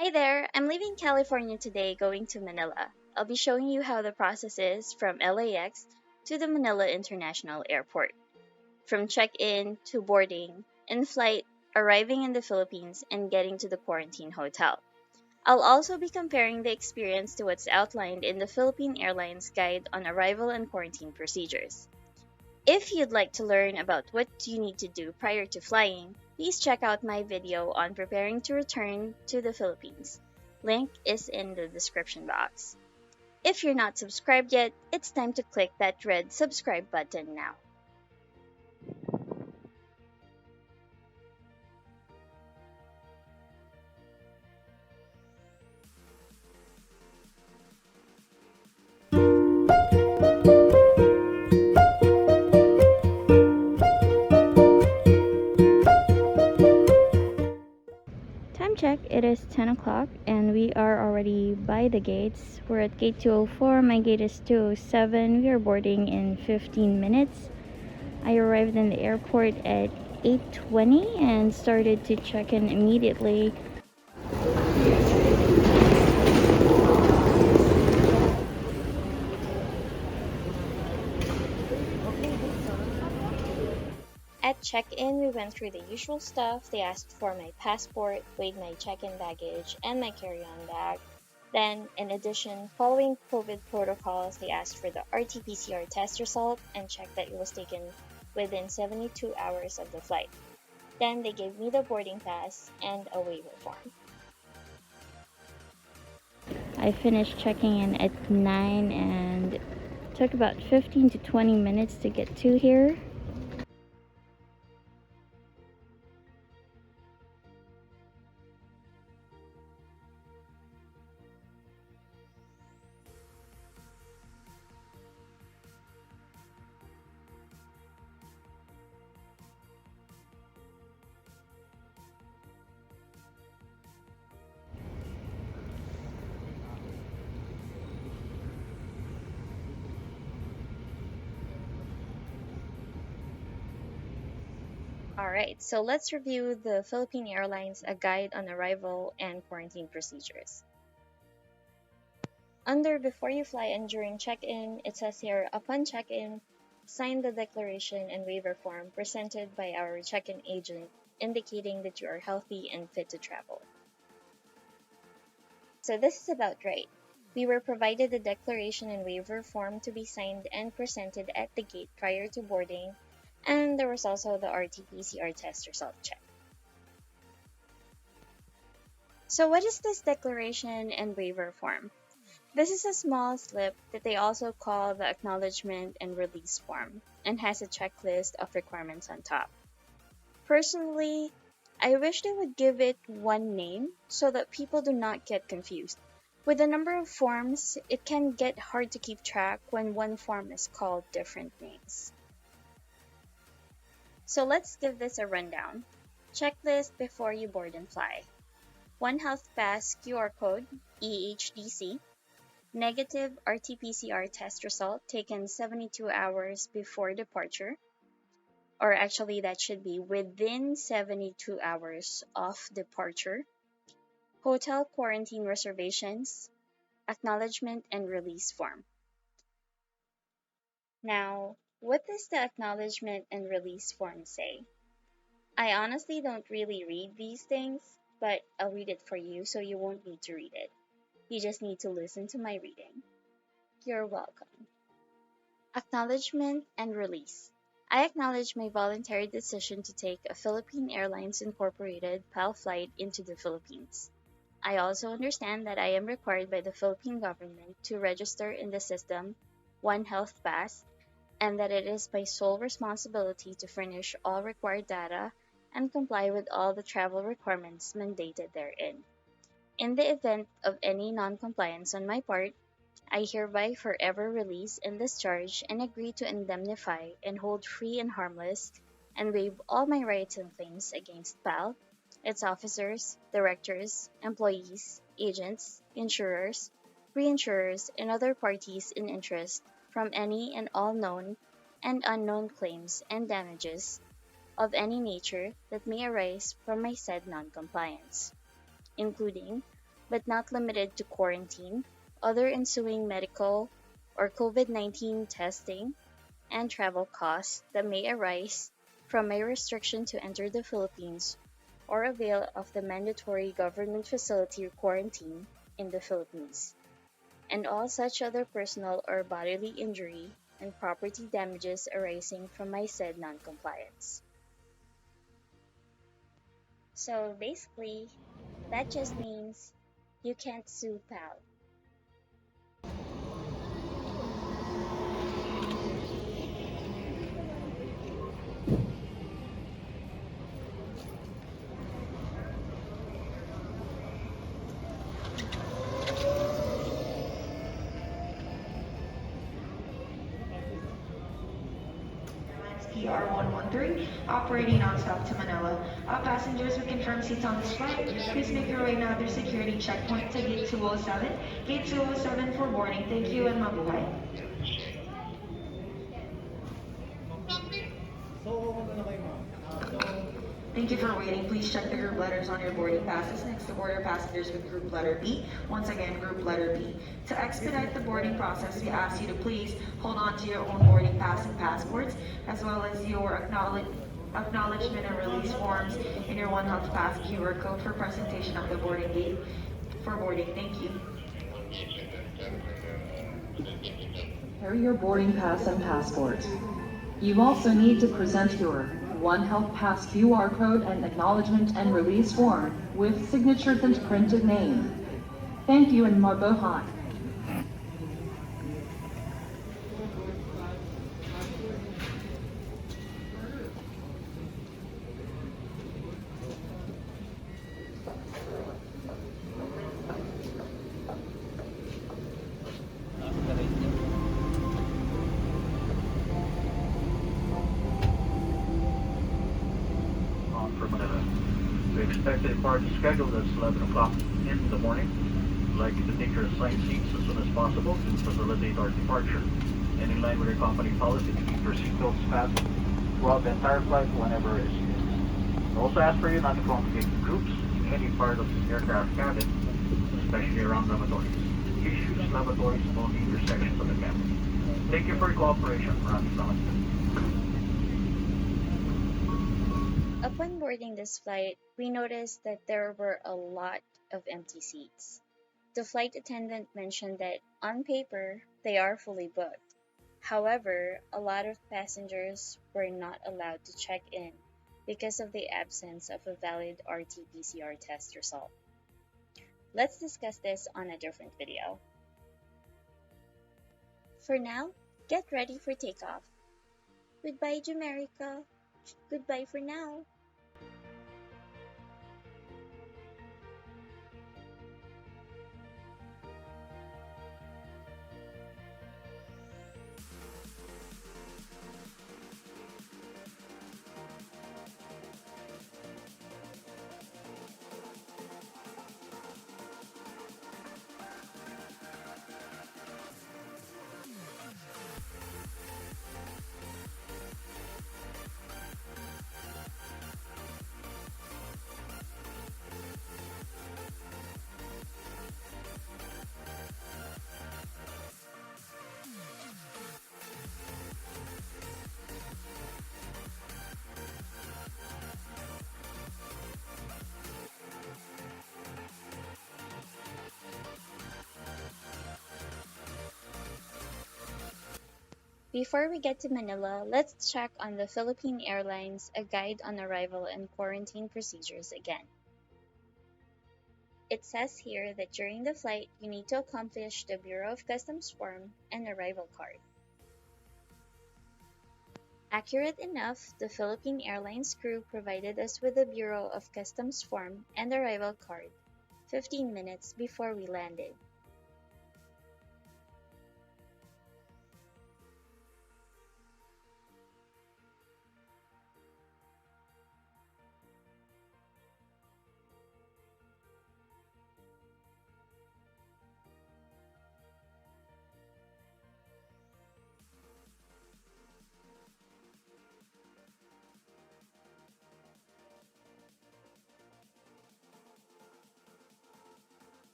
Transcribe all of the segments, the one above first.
Hi there, I'm leaving California today going to Manila. I'll be showing you how the process is from LAX to the Manila International Airport. From check in to boarding, in flight, arriving in the Philippines, and getting to the quarantine hotel. I'll also be comparing the experience to what's outlined in the Philippine Airlines Guide on Arrival and Quarantine Procedures. If you'd like to learn about what you need to do prior to flying, please check out my video on preparing to return to the Philippines. Link is in the description box. If you're not subscribed yet, it's time to click that red subscribe button now. Time check, it is 10 o'clock and we are already by the gates. We're at gate 204, my gate is 207. We are boarding in 15 minutes. I arrived in the airport at 8:20 and started to check in immediately. At check-in, we went through the usual stuff. They asked for my passport, weighed my check-in baggage, and my carry-on bag. Then, in addition, following COVID protocols, they asked for the RT-PCR test result and checked that it was taken within 72 hours of the flight. Then they gave me the boarding pass and a waiver form. I finished checking in at 9 and took about 15 to 20 minutes to get to here. Alright, so let's review the Philippine Airlines A Guide on Arrival and Quarantine Procedures. Under Before You Fly and During Check-in, it says here, upon check-in, sign the declaration and waiver form presented by our check-in agent indicating that you are healthy and fit to travel. So this is about right. We were provided the declaration and waiver form to be signed and presented at the gate prior to boarding, and there was also the RT-PCR test result check. So what is this declaration and waiver form? This is a small slip that they also call the acknowledgement and release form and has a checklist of requirements on top. Personally, I wish they would give it one name so that people do not get confused. With the number of forms, it can get hard to keep track when one form is called different names. So let's give this a rundown. Checklist before you board and fly. One Health Pass QR code, EHDC. Negative RT-PCR test result taken 72 hours before departure. Or actually, that should be within 72 hours of departure. Hotel quarantine reservations, acknowledgement and release form. Now, what does the acknowledgement and release form say? I honestly don't really read these things, but I'll read it for you so you won't need to read it. You just need to listen to my reading. You're welcome. Acknowledgement and release. I acknowledge my voluntary decision to take a Philippine Airlines Incorporated PAL flight into the Philippines. I also understand that I am required by the Philippine government to register in the system One Health Pass and that it is my sole responsibility to furnish all required data and comply with all the travel requirements mandated therein. In the event of any non-compliance on my part, I hereby forever release and discharge and agree to indemnify and hold free and harmless and waive all my rights and claims against PAL, its officers, directors, employees, agents, insurers, reinsurers, and other parties in interest from any and all known and unknown claims and damages of any nature that may arise from my said non-compliance, including but not limited to quarantine, other ensuing medical or COVID-19 testing, and travel costs that may arise from a restriction to enter the Philippines or avail of the mandatory government facility quarantine in the Philippines, and all such other personal or bodily injury and property damages arising from my said noncompliance. So basically, that just means you can't sue PAL. PR113, operating non-stop to Manila. All passengers with confirmed seats on this flight, please make your way now to security checkpoint to gate 207. Gate 207 for boarding. Thank you and mabuhay. Thank you for waiting. Please check the group letters on your boarding passes next to border passengers with group letter B. Once again, group letter B. To expedite the boarding process, we ask you to please hold on to your own boarding pass and passports, as well as your acknowledgement and release forms in your One Health Pass QR code for presentation at the boarding gate for boarding. Thank you. Carry your boarding pass and passport. You also need to present your One Health Pass QR code and acknowledgement and release form with signatures and printed name. Thank you and mabuhay. For Manila. We expect the departure scheduled as 11 o'clock in the morning. We'd like you to take your assigned seats as soon as possible to facilitate our departure. And in line with our company policy to keep your seatbelts fastened throughout the entire flight whenever it is used. We also ask for you not to congregate in groups in any part of the aircraft cabin, especially around lavatories. Please use lavatories only in your sections of the cabin. Thank you for your cooperation. Maraming salamat. Upon boarding this flight, we noticed that there were a lot of empty seats. The flight attendant mentioned that on paper they are fully booked. However, a lot of passengers were not allowed to check in because of the absence of a valid RT-PCR test result. Let's discuss this on a different video. For now, get ready for takeoff. Goodbye, Jamaica. Goodbye for now. Before we get to Manila, let's check on the Philippine Airlines A Guide on Arrival and Quarantine Procedures again. It says here that during the flight, you need to accomplish the Bureau of Customs form and arrival card. Accurate enough, the Philippine Airlines crew provided us with the Bureau of Customs form and arrival card 15 minutes before we landed.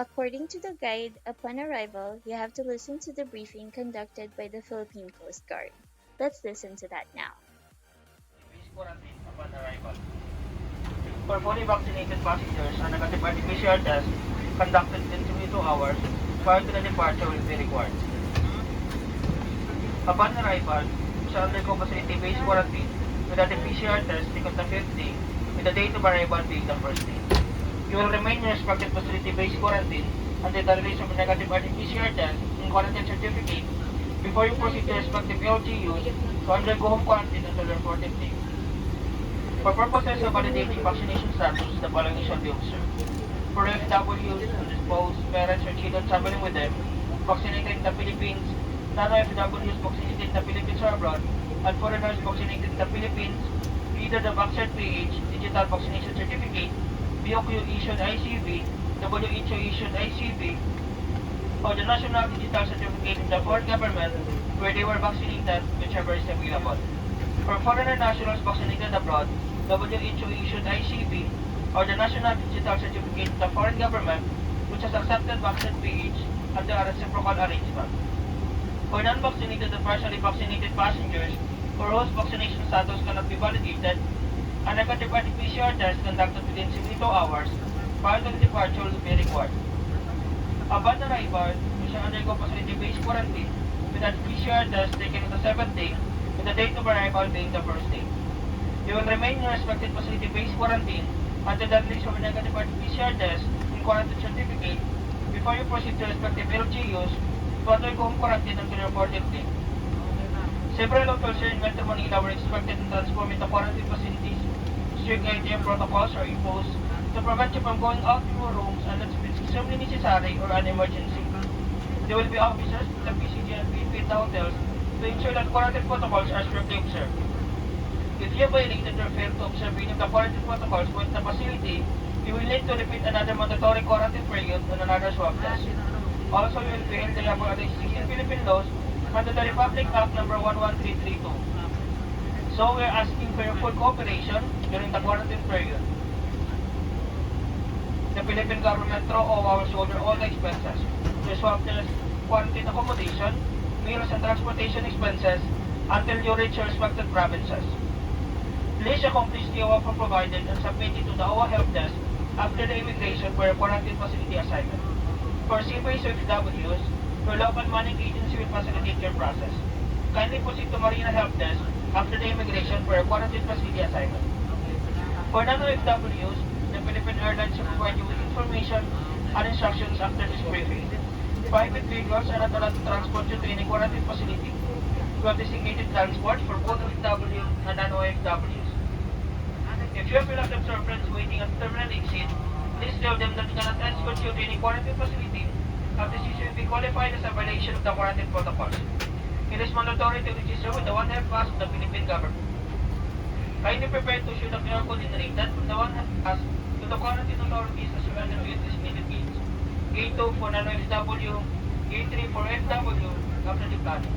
According to the guide, upon arrival, you have to listen to the briefing conducted by the Philippine Coast Guard. Let's listen to that now. Base quarantine upon arrival. For fully vaccinated passengers, a negative RT-PCR test conducted within 72 hours prior to the departure will be required. Upon arrival, you shall undergo facility-based quarantine with RT-PCR test taken the 5th day, with the date of arrival being the 1st day. You will remain in your respective facility-based quarantine until the release of a negative RT-PCR test and quarantine certificate before you proceed to respective LGUs to undergo home quarantine until your 14th day. For purposes of validating vaccination status, the following shall be observed. For FWs, undisposed parents or children traveling with them, vaccinated in the Philippines, non-FWs vaccinated in the Philippines or abroad, and foreigners vaccinated in the Philippines, either the Vaccine PH, Digital Vaccination Certificate, BOQ issued ICV, WHO issued ICV, or the National Digital Certificate in the foreign government where they were vaccinated, whichever is available. For foreigner nationals vaccinated abroad, WHO issued ICV, or the National Digital Certificate in the foreign government which has accepted Vaccine PH under a reciprocal arrangement. For non-vaccinated and partially vaccinated passengers for whose vaccination status cannot be validated, a negative RT-PCR test conducted within 72 hours prior to the departure will be required. Upon arrival, you shall undergo facility-based quarantine with a PCR test taken on the 7th day, with the date of arrival being the 1st day. You will remain in your respective facility-based quarantine until the release of a negative RT-PCR test and quarantine certificate before you proceed to respective LGUs to undergo home quarantine until your 14th day. Several hotels here in Metro Manila were expected to transform into quarantine facilities. Strict ITM protocols are imposed to prevent you from going out of your rooms unless it's extremely necessary or an emergency. There will be officers from the PCG and PNP in the hotels to ensure that quarantine protocols are strictly observed. If you violated or failed to observe any of the quarantine protocols within the facility, you will need to repeat another mandatory quarantine period on another swab test. Also, you will be held liable under 16 Philippine laws under the Republic Act No. 11332. So, we are asking for your full cooperation during the quarantine period. The Philippine government throw over our shoulder all the expenses. The swab test, quarantine accommodation, meals and transportation expenses until you reach your respective provinces. Please accomplish the offer provided and submit it to the OWA Help Desk after the immigration for a quarantine facility assignment. For CPAs or FWs, your local manning agency will facilitate your process. Kindly proceed to Marina Help Desk after the immigration for a quarantine facility assignment. For non-FWs, the Philippine Airlines will provide you with information and instructions after this briefing. Private vehicles are not allowed to transport you to any quarantine facility. We have designated transport for both OFW and non-OFWs. If you feel like observe friends waiting at the terminal exit, please tell them that you cannot escort you to any quarantine facility as this issue will be qualified as a violation of the quarantine protocols. It is mandatory to register with the One Health Pass of the Philippine government. Kindly prepare to show the QR code generated from the One Health Pass to the quarantine authorities as you enter your designated gates. Gate 2 for non-FW, Gate 3 for FW after the planning.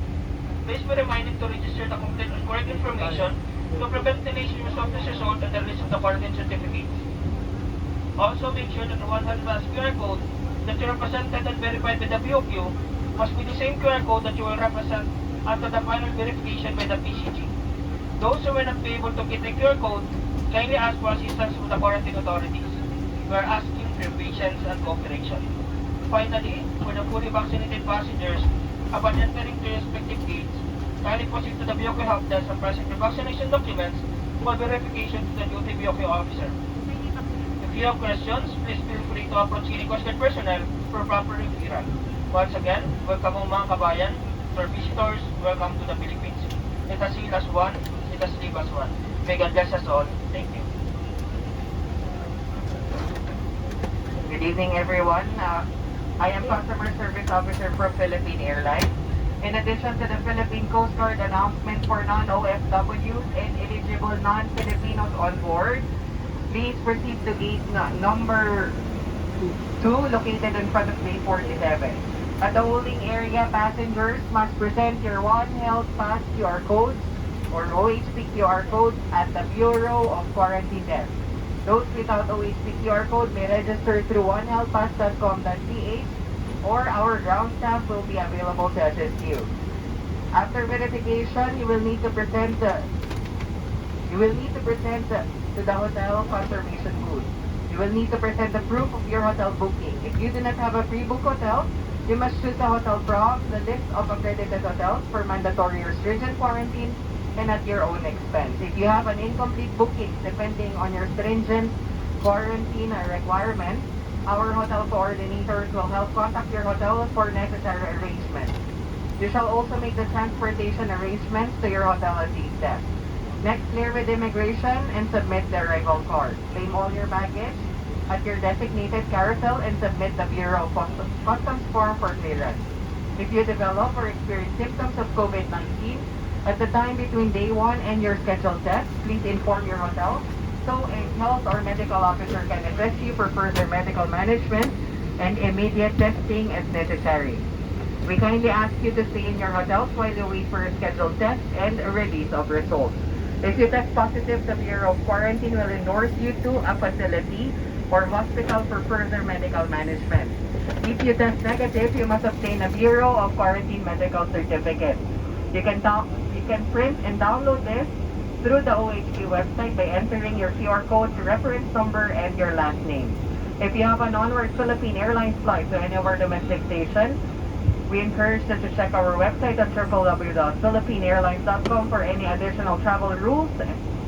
Please be reminded to register the complete and correct information to prevent delays in your softness result and the release of the quarantine certificates. Also, make sure that the One Health Pass QR code that you represented and verified by the BOQ must be the same QR code that you will represent after the final verification by the PCG. Those who will not be able to get the QR code, kindly ask for assistance from the quarantine authorities. We are asking for your patience and cooperation. Finally, for the fully vaccinated passengers, upon entering to respective gates, kindly proceed to the BOQ Help Desk and present your vaccination documents for verification to the duty BOQ officer. If you have questions, please feel free to approach any Coast Guard personnel for proper referral. Once again, welcome mga kabayan. For visitors, welcome to the Philippines. Let us heal as one, let us live as one. May God bless us all. Thank you. Good evening, everyone. I am Customer Service Officer for Philippine Airlines. In addition to the Philippine Coast Guard announcement for non-OFWs and eligible non-Filipinos on board, please proceed to gate number 2 located in front of Bay 47. At the holding area, passengers must present your One Health Pass QR codes or OHP QR codes at the Bureau of Quarantine Desk. Those without OHP QR code may register through onehealthpass.com.ph or our ground staff will be available to assist you. After verification, you will need to present to the hotel confirmation booth. You will need to present the proof of your hotel booking. If you do not have a pre-book hotel, you must choose a hotel from the list of accredited hotels for mandatory or stringent quarantine and at your own expense. If you have an incomplete booking depending on your stringent quarantine requirements, our hotel coordinators will help contact your hotel for necessary arrangements. You shall also make the transportation arrangements to your hotel at the desk. Next, clear with immigration and submit the arrival card. Claim all your baggage at your designated carousel and submit the Bureau of Customs form for clearance. If you develop or experience symptoms of COVID-19 at the time between day 1 and your scheduled test, please inform your hotel so a health or medical officer can assess you for further medical management and immediate testing as necessary. We kindly ask you to stay in your hotels while you wait for a scheduled test and a release of results. If you test positive, the Bureau of Quarantine will endorse you to a facility or hospital for further medical management. If you test negative, you must obtain a Bureau of Quarantine medical certificate. You can print and download this through the OHP website by entering your QR code, reference number, and your last name. If you have an onward Philippine Airlines flight to any of our domestic stations, we encourage you to check our website at www.philippineairlines.com for any additional travel rules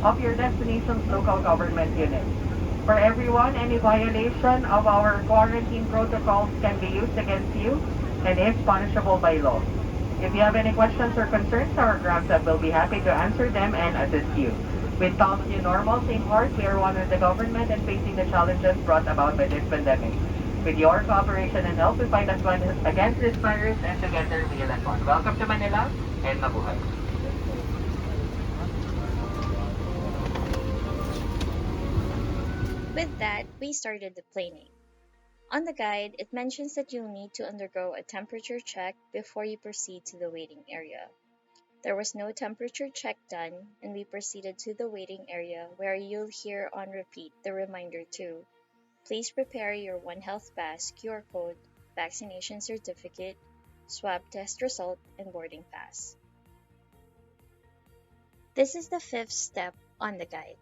of your destination's local government unit. For everyone, any violation of our quarantine protocols can be used against you and is punishable by law. If you have any questions or concerns, our ground staff will be happy to answer them and assist you. With thoughts new normal, same heart, we are one with the government and facing the challenges brought about by this pandemic. With your cooperation and help, we fight as one against this virus and together we are as one. Welcome to Manila and mabuhay. With that, we started the planing. On the guide, it mentions that you'll need to undergo a temperature check before you proceed to the waiting area. There was no temperature check done, and we proceeded to the waiting area where you'll hear on repeat the reminder to please prepare your One Health Pass QR code, vaccination certificate, swab test result, and boarding pass. This is the fifth step on the guide.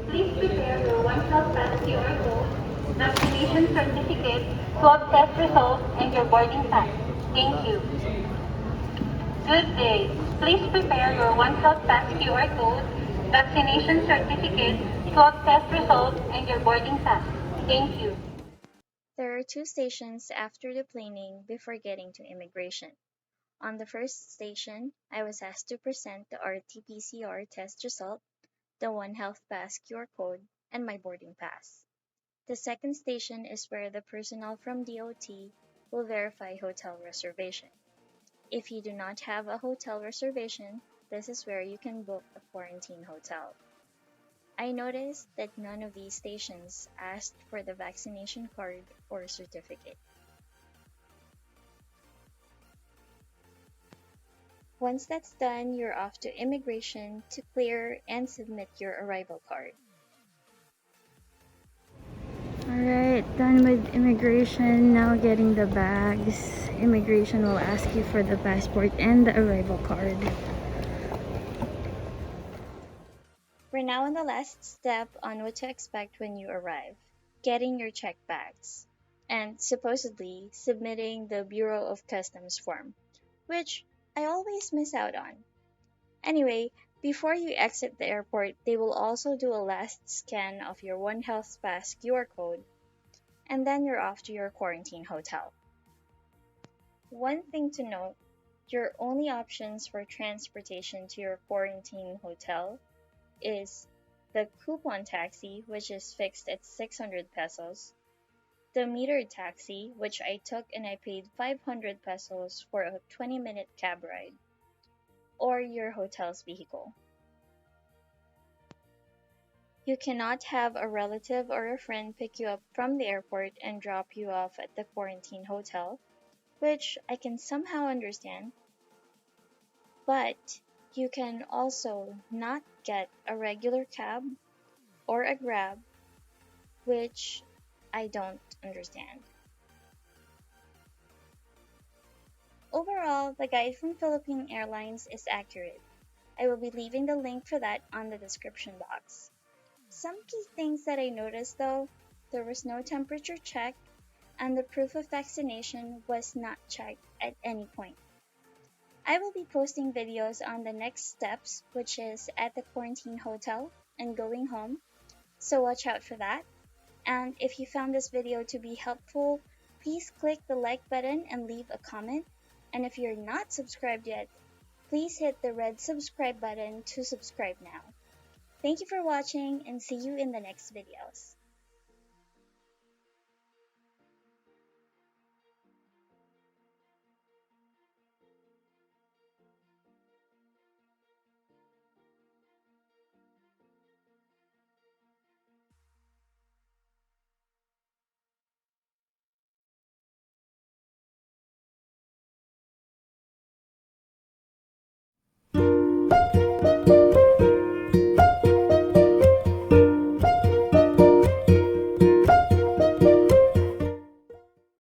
Please prepare your One Health Pass QR code, vaccination certificate, swab test result, and your boarding pass. Thank you. Good day. Please prepare your One Health Pass QR code, vaccination certificate, swab test result, and your boarding pass. Thank you. There are two stations after the planing before getting to immigration. On the first station, I was asked to present the RT-PCR test result, the One Health Pass QR code, and my boarding pass. The second station is where the personnel from DOT will verify hotel reservation. If you do not have a hotel reservation, this is where you can book a quarantine hotel. I noticed that none of these stations asked for the vaccination card or certificate. Once that's done, you're off to immigration to clear and submit your arrival card. Alright, done with immigration, now getting the bags. Immigration will ask you for the passport and the arrival card. We're now on the last step on what to expect when you arrive, getting your checked bags, and supposedly submitting the Bureau of Customs form, which I always miss out on. Anyway, before you exit the airport, they will also do a last scan of your One Health Pass QR code, and then you're off to your quarantine hotel. One thing to note, your only options for transportation to your quarantine hotel is the coupon taxi, which is fixed at 600 pesos, the metered taxi, which I took and I paid 500 pesos for a 20-minute cab ride, or your hotel's vehicle. You cannot have a relative or a friend pick you up from the airport and drop you off at the quarantine hotel, which I can somehow understand, but You can also not get a regular cab or a grab, which I don't understand. Overall, the guide from Philippine Airlines is accurate. I will be leaving the link for that on the description box. Some key things that I noticed though, there was no temperature check and the proof of vaccination was not checked at any point. I will be posting videos on the next steps, which is at the quarantine hotel and going home, so watch out for that. And if you found this video to be helpful, please click the like button and leave a comment. And if you're not subscribed yet, please hit the red subscribe button to subscribe now. Thank you for watching and see you in the next videos.